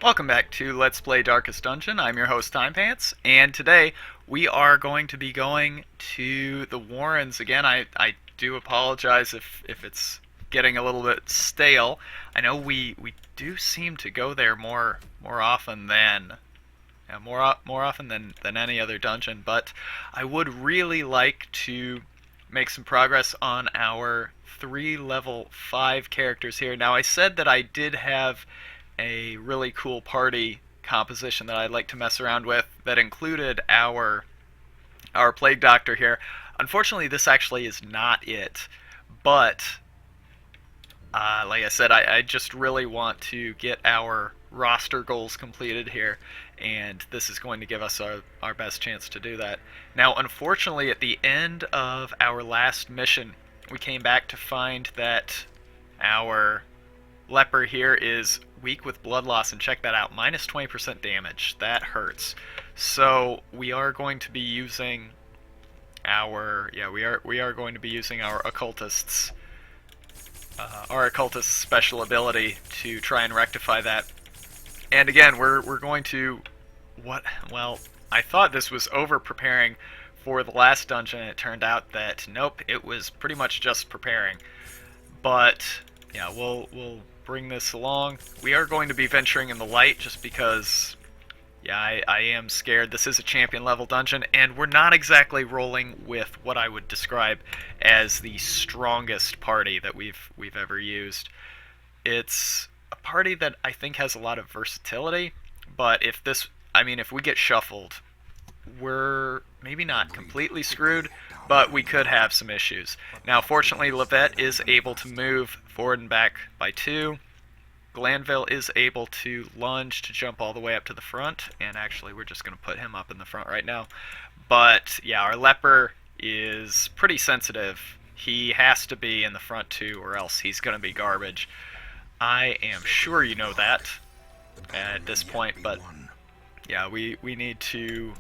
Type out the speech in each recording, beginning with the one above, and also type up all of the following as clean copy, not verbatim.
Welcome back to Let's Play Darkest Dungeon. I'm your host, Timepants, and today we are going to be going to the Warrens again. I do apologize if it's getting a little bit stale. I know we do seem to go there more often than more often than any other dungeon, but I would really like to make some progress on our 3 level 5 characters here. Now, I said that I did have a really cool party composition that I'd like to mess around with that included our Plague Doctor here. Unfortunately, this actually is not it, but like I said, I just really want to get our roster goals completed here, and this is going to give us our best chance to do that. Now, unfortunately, at the end of our last mission, we came back to find that our leper here is weak with blood loss, and check that out, minus 20% damage. That hurts. So we are going to be using our we are going to be using our occultist's special ability to try and rectify that. And again, we're going to I thought this was over preparing for the last dungeon, and it turned out that nope, it was pretty much just preparing. But yeah, we'll bring this along. We are going to be venturing in the light just because, yeah, I am scared. This is a champion level dungeon, and we're not exactly rolling with what I would describe as the strongest party that we've ever used. It's a party that I think has a lot of versatility, but if we get shuffled, we're maybe not completely screwed, but we could have some issues. Now, fortunately, Levette is able to move forward and back by 2. Glanville is able to lunge to jump all the way up to the front, and actually we're just going to put him up in the front right now. But yeah, our leper is pretty sensitive. He has to be in the front too, or else he's going to be garbage. I am sure you know that at this point, but yeah, we need to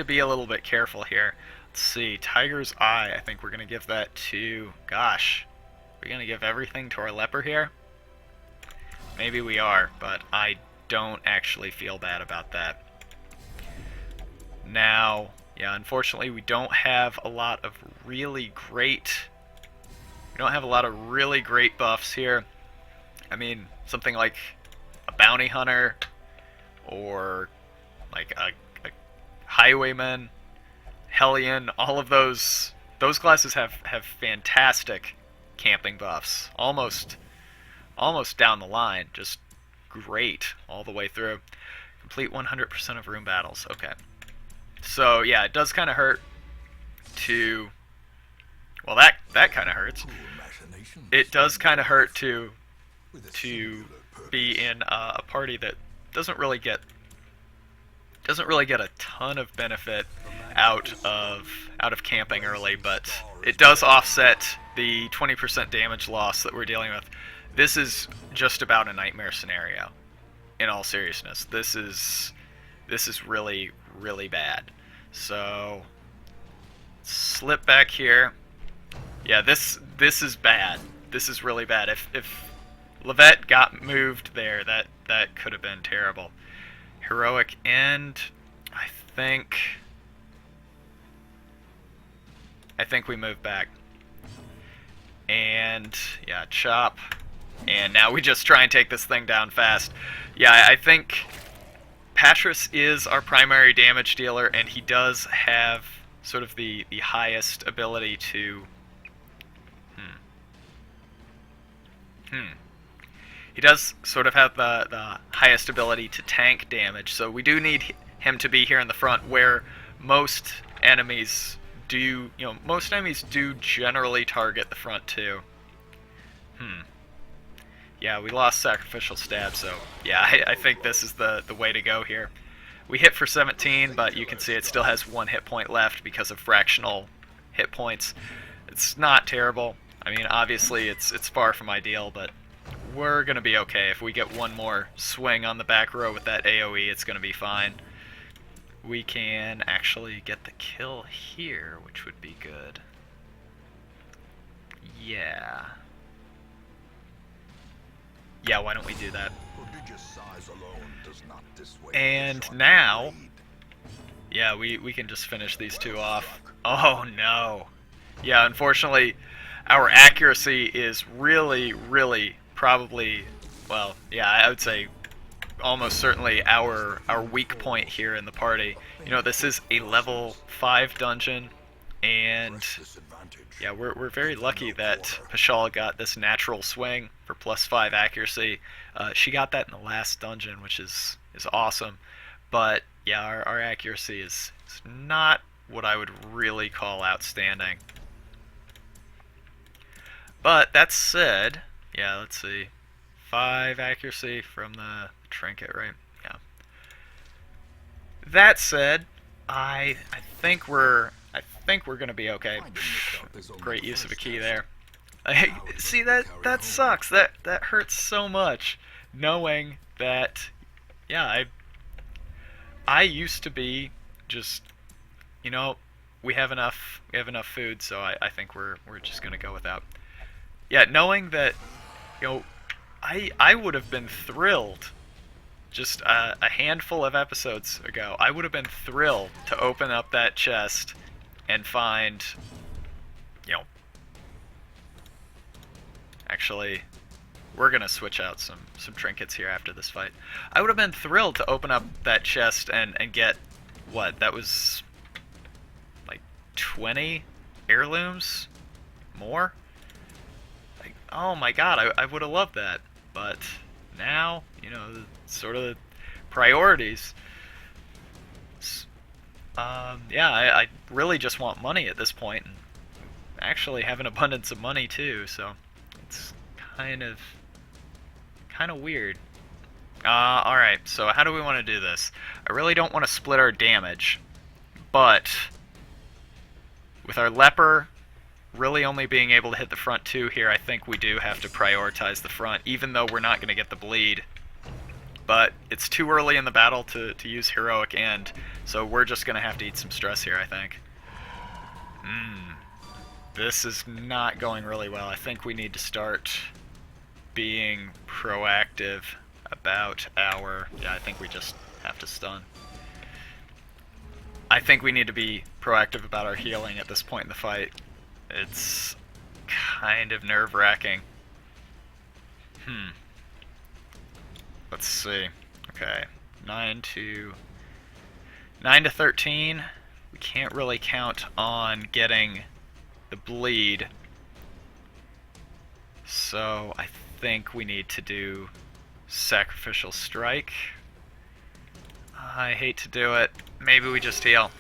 be a little bit careful here. Let's see, Tiger's Eye, I think we're going to give that to, gosh, we're going to give everything to our leper here? Maybe we are, but I don't actually feel bad about that. Now, yeah, unfortunately we don't have a lot of really great buffs here. I mean, something like a bounty hunter or like a highwayman, Hellion, all of those classes have fantastic camping buffs. Almost down the line, just great all the way through. Complete 100% of room battles. Okay. So yeah, it does kind of hurt to, well, that kind of hurts. It does kind of hurt to be in a party that doesn't really get a ton of benefit out of camping early, but it does offset the 20% damage loss that we're dealing with. This is just about a nightmare scenario. In all seriousness, this is really, really bad. So slip back here. Yeah, this is bad. This is really bad. If Levette got moved there, that could have been terrible. Heroic End, I think we move back. And yeah, chop. And now we just try and take this thing down fast. Yeah, I think Patras is our primary damage dealer, and he does have sort of the highest ability to... He does sort of have the highest ability to tank damage, so we do need him to be here in the front, where most enemies do generally target the front too. Yeah, we lost Sacrificial Stab, so yeah, I think this is the way to go here. We hit for 17, but you can see it still has 1 hit point left because of fractional hit points. It's not terrible. I mean, obviously it's far from ideal, but we're going to be okay. If we get one more swing on the back row with that AoE, it's going to be fine. We can actually get the kill here, which would be good. Yeah. Yeah, why don't we do that? Prodigious size alone does not dissuade And the sharp now, blade. yeah, we can just finish these two off. Oh no. Yeah, unfortunately, our accuracy is really, really probably, well, yeah, I would say almost certainly our weak point here in the party. You know, this is a level 5 dungeon, and Press this advantage. yeah, we're very lucky that Pashal got this natural swing for +5 accuracy. She got that in the last dungeon, which is awesome. But yeah, our accuracy is not what I would really call outstanding. But that said, yeah, let's see, 5 accuracy from the trinket, right? Yeah. That said, I think we're gonna be okay. Great use of a key there. See, that sucks. That hurts so much, knowing that, yeah, I used to be just, you know, we have enough food, so I think we're just gonna go without. Yeah, knowing that, you know, I would have been thrilled just a handful of episodes ago. I would have been thrilled to open up that chest and find, you know, actually, we're gonna switch out some trinkets here after this fight. I would have been thrilled to open up that chest and get, what, that was like 20 heirlooms? More? Like, oh my god, I would have loved that. But now, you know, sort of priorities. Yeah, I really just want money at this point, and actually have an abundance of money too, so it's kind of weird. Alright, so how do we want to do this? I really don't want to split our damage, but with our leper really only being able to hit the front two here, I think we do have to prioritize the front, even though we're not going to get the bleed. But it's too early in the battle to use Heroic End, so we're just going to have to eat some stress here, I think. This is not going really well. I think we need to start being proactive about our... Yeah, I think we just have to stun. I think we need to be proactive about our healing at this point in the fight. It's kind of nerve-wracking. Let's see. Okay, 9 to 13. We can't really count on getting the bleed, so I think we need to do Sacrificial Strike. I hate to do it. Maybe we just heal.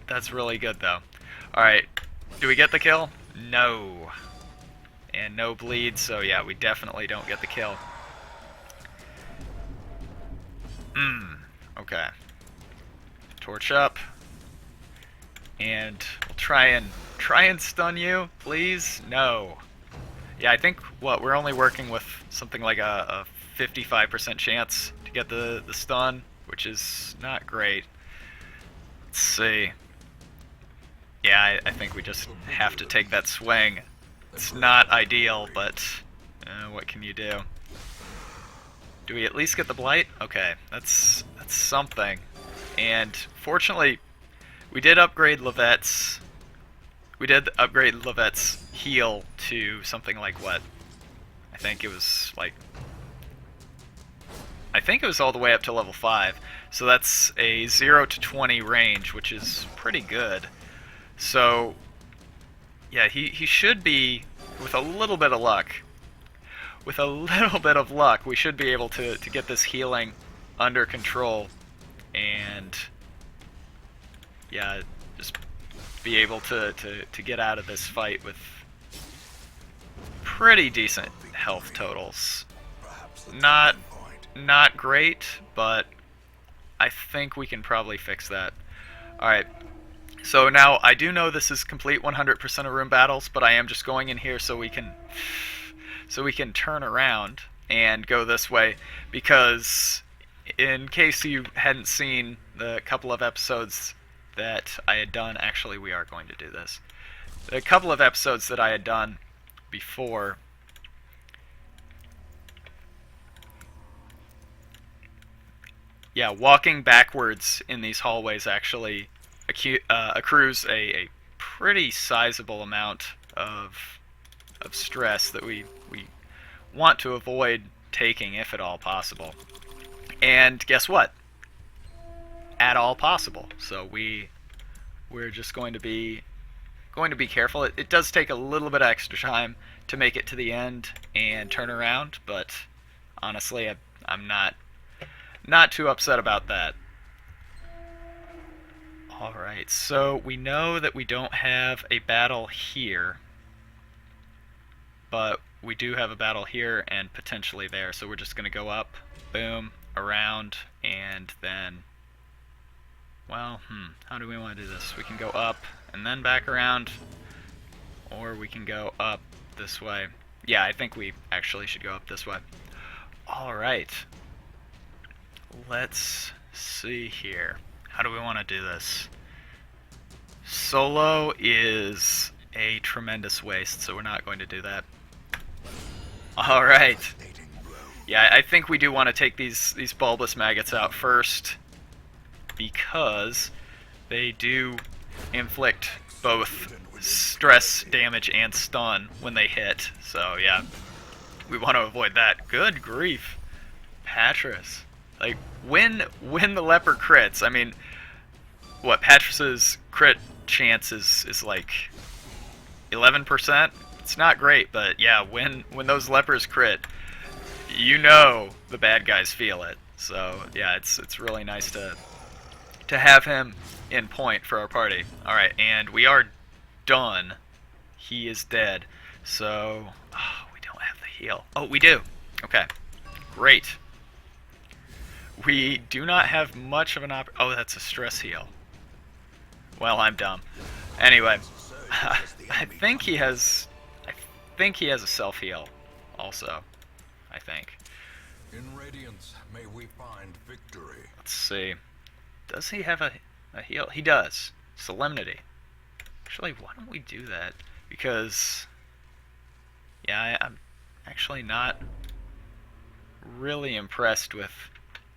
That's really good though. Alright, do we get the kill? No. And no bleed, so yeah, we definitely don't get the kill. Okay. Torch up. And we'll try and stun you, please? No. Yeah, I think, what, we're only working with something like a 55% chance to get the stun, which is not great. Let's see. Yeah, I think we just have to take that swing. It's not ideal, but what can you do? Do we at least get the blight? Okay, that's something. And fortunately, we did upgrade Levette's. We did upgrade Levette's heal to something like what? I think it was like... I think it was all the way up to level 5. So that's a 0 to 20 range, which is pretty good. So, yeah, he should be, with a little bit of luck, we should be able to get this healing under control, and, yeah, just be able to get out of this fight with pretty decent health totals. Not great, but I think we can probably fix that. Alright. So now, I do know this is complete 100% of room battles, but I am just going in here so we can turn around and go this way, because in case you hadn't seen the couple of episodes that I had done, actually we are going to do this. The couple of episodes that I had done before, yeah, walking backwards in these hallways actually accrues a pretty sizable amount of stress that we want to avoid taking if at all possible. And guess what? At all possible. So we're just going to be careful. It does take a little bit of extra time to make it to the end and turn around, but honestly, I'm not too upset about that. Alright, so we know that we don't have a battle here, but we do have a battle here and potentially there, so we're just going to go up, boom, around, and then, well, how do we want to do this? We can go up and then back around, or we can go up this way. Yeah, I think we actually should go up this way. Alright, let's see here. How do we want to do this? Solo is a tremendous waste, so we're not going to do that. Alright. Yeah, I think we do want to take these bulbous maggots out first, because they do inflict both stress, damage, and stun when they hit. So yeah, we want to avoid that. Good grief. Patras. Like, when the leper crits, I mean, what, Patras's crit chance is like 11%? It's not great, but yeah, when those lepers crit, you know the bad guys feel it. So yeah, it's really nice to have him in point for our party. Alright, and we are done. He is dead. So, we don't have the heal. Oh, we do. Okay, great. We do not have much of an oh, that's a stress heal. Well, I'm dumb. Anyway, I think he has a self-heal also. I think. In Radiance, may we find victory. Let's see. Does he have a heal? He does. Solemnity. Actually, why don't we do that? Because, yeah, I'm actually not really impressed with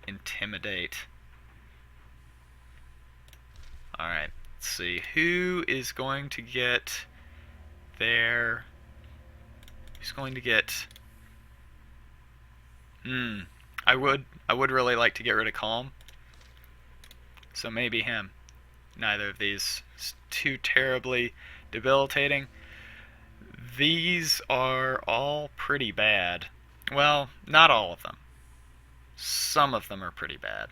Intimidate. Alright, let's see. Who is going to get their... Who's going to get... I would really like to get rid of Calm. So maybe him. Neither of these is too terribly debilitating. These are all pretty bad. Well, not all of them. Some of them are pretty bad.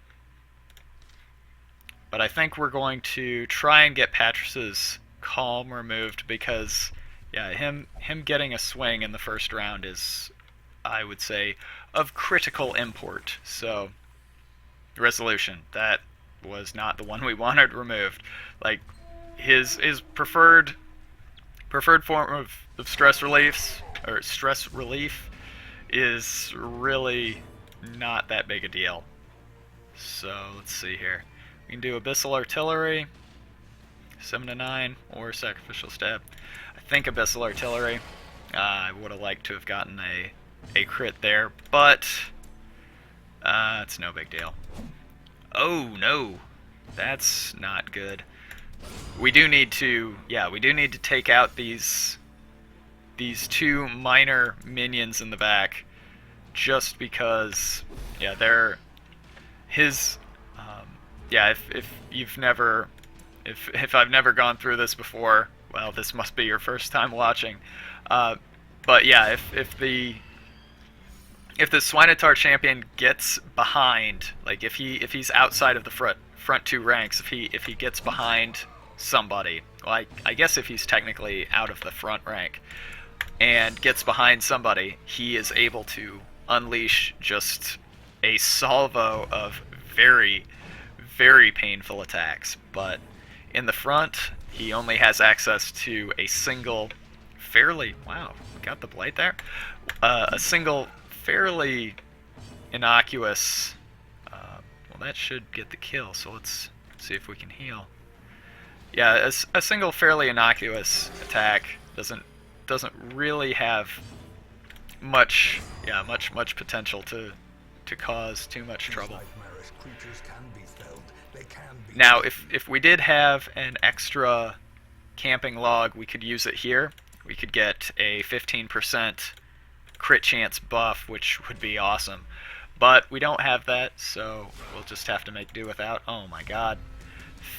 But I think we're going to try and get Patras's Calm removed because, yeah, him getting a swing in the first round is, I would say, of critical import. So, resolution. That was not the one we wanted removed. Like, his preferred form of stress relief is really not that big a deal. So let's see here. We can do Abyssal Artillery, 7 to 9, or Sacrificial Stab. I think Abyssal Artillery. I would have liked to have gotten a crit there, but it's no big deal. Oh no, that's not good. We do need to, take out these two minor minions in the back, just because, yeah, they're his. If I've never gone through this before, well, this must be your first time watching. But yeah, if the Swinotar champion gets behind, like if he's outside of the front two ranks, if he gets behind somebody, well, I guess if he's technically out of the front rank and gets behind somebody, he is able to unleash just a salvo of very, very painful attacks. But in the front, he only has access to a single fairly, wow, we got the blight there, a single fairly innocuous, well, that should get the kill, so let's see if we can heal. Yeah, a single fairly innocuous attack doesn't really have much potential to cause too much trouble. flesh creatures can be felled. They can be Now, if we did have an extra camping log, we could use it here. We could get a 15% crit chance buff, which would be awesome. But we don't have that, so we'll just have to make do without. Oh my god.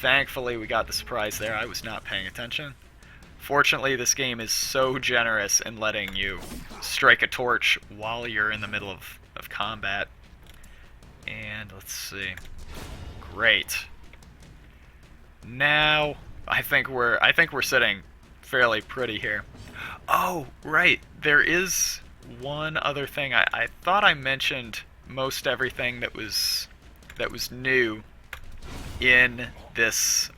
Thankfully, we got the surprise there. I was not paying attention. Fortunately, this game is so generous in letting you strike a torch while you're in the middle of combat. And let's see. Great. Now, I think we're sitting fairly pretty here. Oh, right. There is one other thing. I thought I mentioned most everything that was new in this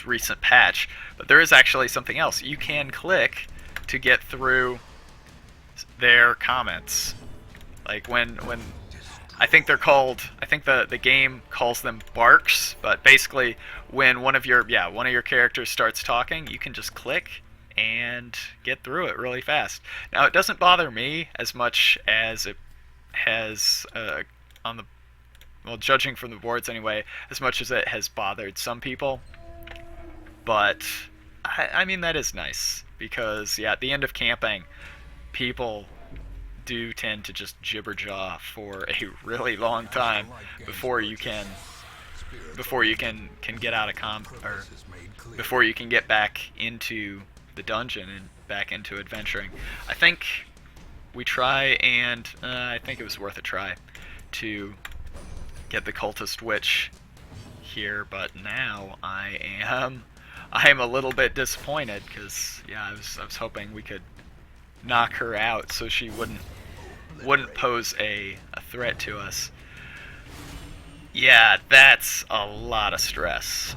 recent patch, but there is actually something else. You can click to get through their comments. Like when I think they're called, I think the game calls them barks, but basically when one of your characters starts talking, you can just click and get through it really fast. Now, it doesn't bother me as much as it has judging from the boards anyway, as much as it has bothered some people. But I mean, that is nice because yeah, at the end of camping, people do tend to just jibberjaw for a really long time before you can get out of or before you can get back into the dungeon and back into adventuring. I think we try, and I think it was worth a try to get the cultist witch here, but now I am a little bit disappointed because yeah, I was hoping we could knock her out so she wouldn't pose a threat to us. Yeah, that's a lot of stress.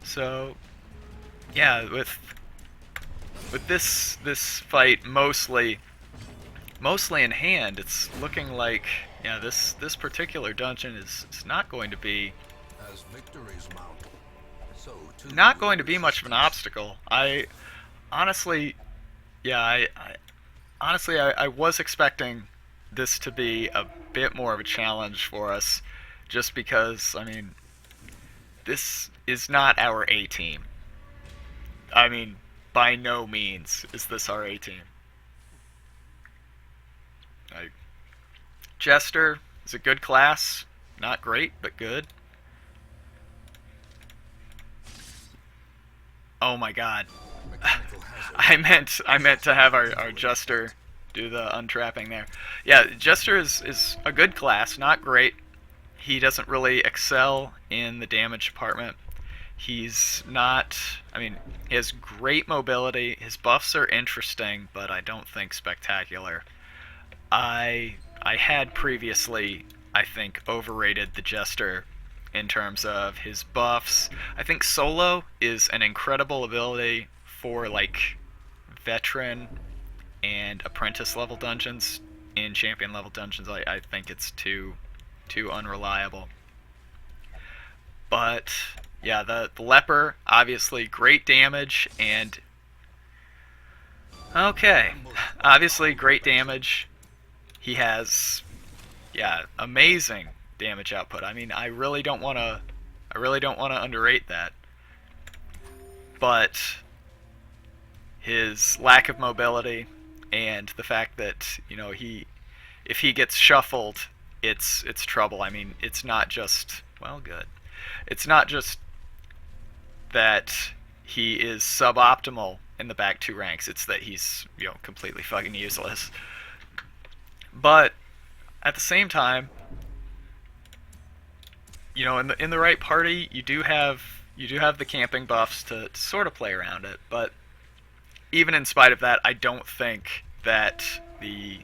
So yeah, with this fight mostly in hand, it's looking like yeah, this particular dungeon is not going to be not going to be much of an obstacle. I honestly I was expecting this to be a bit more of a challenge for us, just because, I mean, this is not our A team. I mean, by no means is this our A team. Jester is a good class. Not great, but good. Oh my god. I meant to have our Jester do the untrapping there. Yeah, Jester is a good class, not great. He doesn't really excel in the damage department. He's not, I mean, he has great mobility. His buffs are interesting, but I don't think spectacular. I had previously, I think, overrated the Jester in terms of his buffs. I think Solo is an incredible ability for like veteran and apprentice level dungeons. In champion level dungeons, I think it's too unreliable. But yeah, the leper, obviously great damage, and okay, obviously great damage. He has amazing damage output. I mean, I really don't want to underrate that. But his lack of mobility and the fact that, you know, if he gets shuffled, it's trouble. I mean, it's not just, well, good. It's not just that he is suboptimal in the back two ranks. It's that he's, you know, completely fucking useless. But at the same time, you know, in the right party, you do have the camping buffs to sort of play around it. But even in spite of that, I don't think that the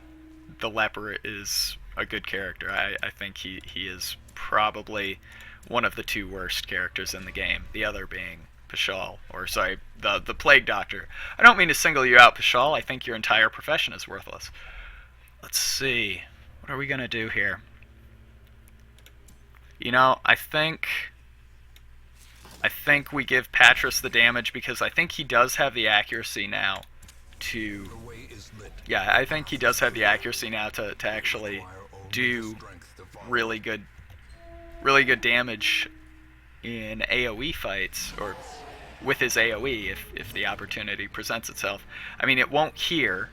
leper is a good character. I think he is probably one of the two worst characters in the game. The other being Pashal, or sorry, the Plague Doctor. I don't mean to single you out, Pashal. I think your entire profession is worthless. Let's see. What are we gonna do here? You know, I think we give Patras the damage because I think he does have the accuracy now to... Yeah, I think he does have the accuracy now to actually do strength to follow. really good damage in AoE fights, or with his AoE if the opportunity presents itself. I mean, it won't here,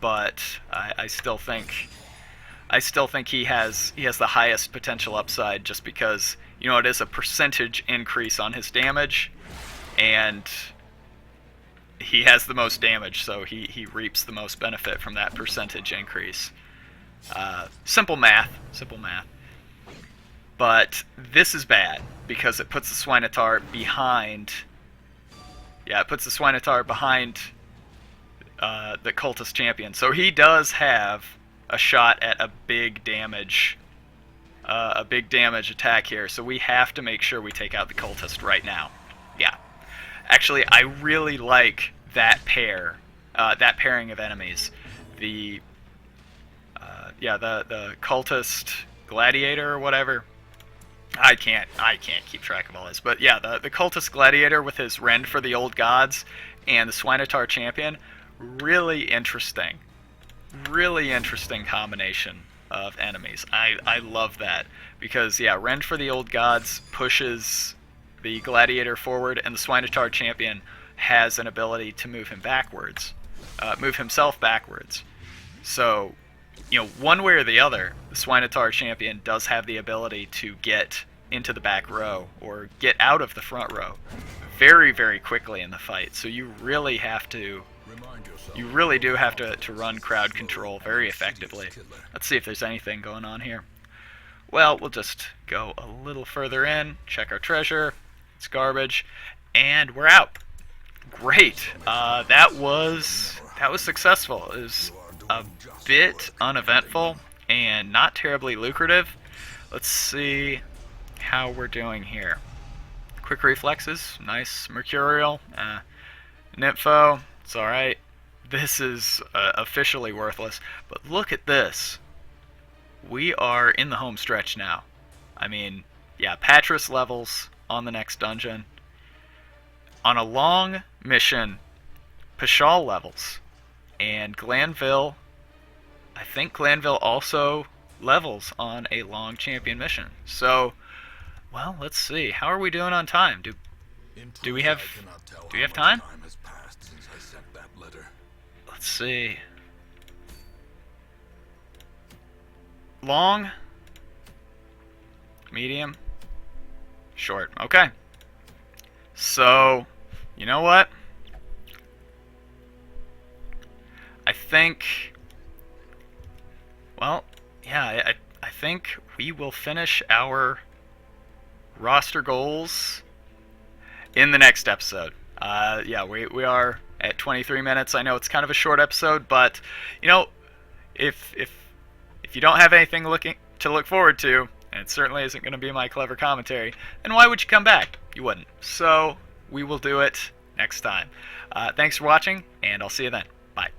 but I still think he has the highest potential upside, just because, you know, it is a percentage increase on his damage, and he has the most damage, so he reaps the most benefit from that percentage increase. Simple math. But this is bad, because it puts the Swinotar behind... Yeah, it puts the Swinotar behind the Cultist Champion. So he does have a shot at a big damage attack here. So we have to make sure we take out the Cultist right now. Yeah. Actually, I really like that pairing of enemies. The Cultist Gladiator or whatever. I can't keep track of all this, but yeah, the Cultist Gladiator with his Rend for the Old Gods and the Swinotar Champion, really interesting combination of enemies. I love that, because yeah, Rend for the Old Gods pushes the Gladiator forward, and the Swinotar Champion has an ability to move himself backwards. So, you know, one way or the other, the Swinotar Champion does have the ability to get into the back row, or get out of the front row very, very quickly in the fight. So you really do have to run crowd control very effectively. Let's see if there's anything going on here. Well, we'll just go a little further in, check our treasure. It's garbage, and we're out. Great. That was successful. It was a bit uneventful and not terribly lucrative. Let's see how we're doing here. Quick reflexes, nice. Mercurial, Nympho, it's alright. This is officially worthless, but look at this. We are in the home stretch now. I mean, yeah, Patras levels on the next dungeon. On a long mission, Pashal levels. And Glanville, I think Glanville also levels on a long champion mission. So, well, let's see. How are we doing on time? Do we have time? Let's see. Long, medium, short. Okay. So, you know what? I think, well, yeah, I think we will finish our roster goals in the next episode. Yeah, we are at 23 minutes. I know it's kind of a short episode, but, you know, if you don't have anything to look forward to, and it certainly isn't going to be my clever commentary, then why would you come back? You wouldn't. So we will do it next time. Thanks for watching, and I'll see you then. Bye.